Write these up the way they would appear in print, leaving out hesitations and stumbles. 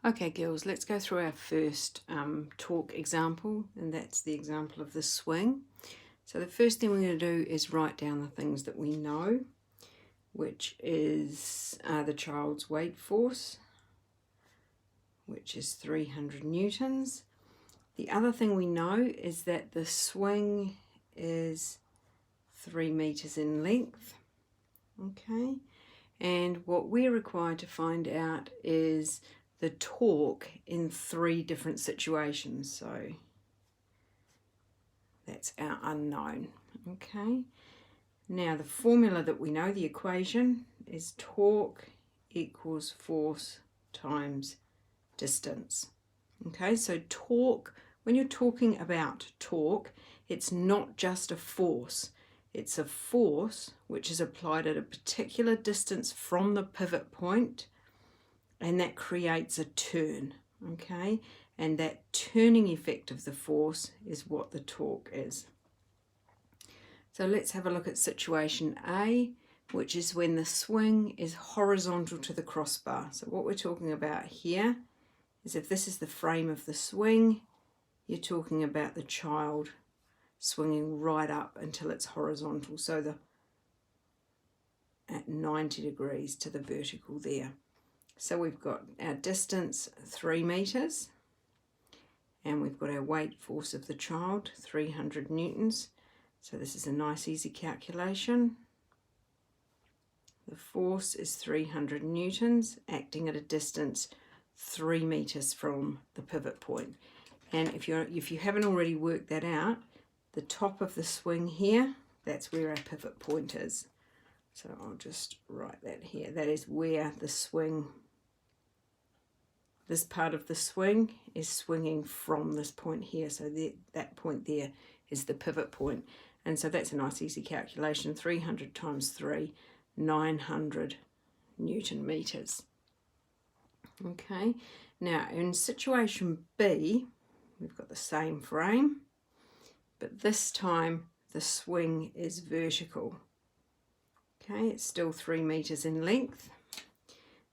Okay girls, let's go through our first talk example, and that's the example of the swing. So the first thing we're going to do is write down the things that we know, which is the child's weight force, which is 300 newtons. The other thing we know is that the swing is 3 meters in length. Okay, and what we're required to find out is the torque in 3 different situations. So that's our unknown. Okay, now the formula that we know, the equation, is torque equals force times distance. Okay, so torque, when you're talking about torque, it's not just a force. It's a force which is applied at a particular distance from the pivot point, and that creates a turn. Okay, and that turning effect of the force is what the torque is. So let's have a look at situation A, which is when the swing is horizontal to the crossbar. So what we're talking about here is, if this is the frame of the swing, you're talking about the child swinging right up until it's horizontal, so at 90 degrees to the vertical there. So we've got our distance 3 meters, and we've got our weight force of the child 300 newtons. So this is a nice easy calculation. The force is 300 newtons acting at a distance 3 meters from the pivot point. And if you haven't already worked that out, the top of the swing here, that's where our pivot point is. So I'll just write that here. That is where the swing, this part of the swing is swinging from this point here. So that point there is the pivot point. And so that's a nice easy calculation. 300 times 3, 900 Newton meters. Okay, now in situation B, we've got the same frame, but this time the swing is vertical. Okay, it's still 3 meters in length.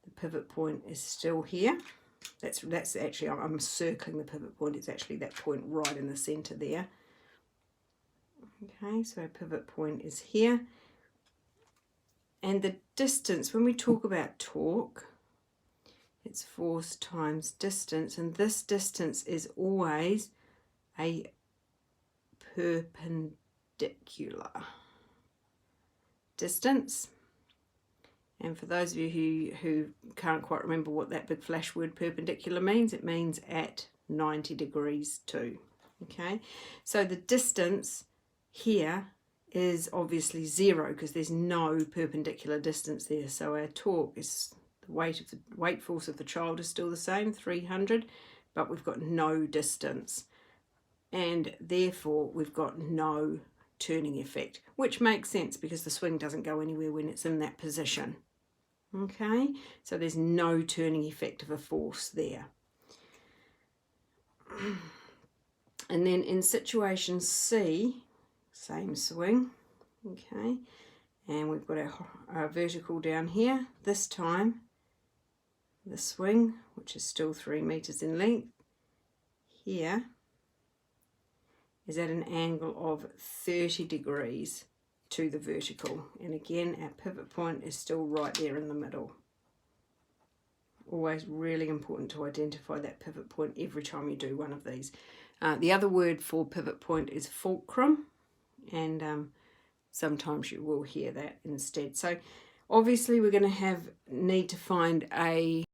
The pivot point is still here. That's actually, I'm circling the pivot point. It's actually that point right in the center there. Okay, so our pivot point is here. And the distance, when we talk about torque, it's force times distance, and this distance is always a perpendicular distance. And for those of you who can't quite remember what that big flash word perpendicular means, it means at 90 degrees too. Okay, so the distance here is obviously 0 because there's no perpendicular distance there. So our torque is, the weight force of the child is still the same, 300, but we've got no distance, and therefore we've got no turning effect, which makes sense because the swing doesn't go anywhere when it's in that position. Okay, so there's no turning effect of a force there. And then in situation C, same swing. Okay, and we've got our vertical down here. This time the swing, which is still 3 meters in length, here is at an angle of 30 degrees to the vertical, and again our pivot point is still right there in the middle. Always really important to identify that pivot point every time you do one of these. The other word for pivot point is fulcrum, and sometimes you will hear that instead. So obviously we're going to need to find a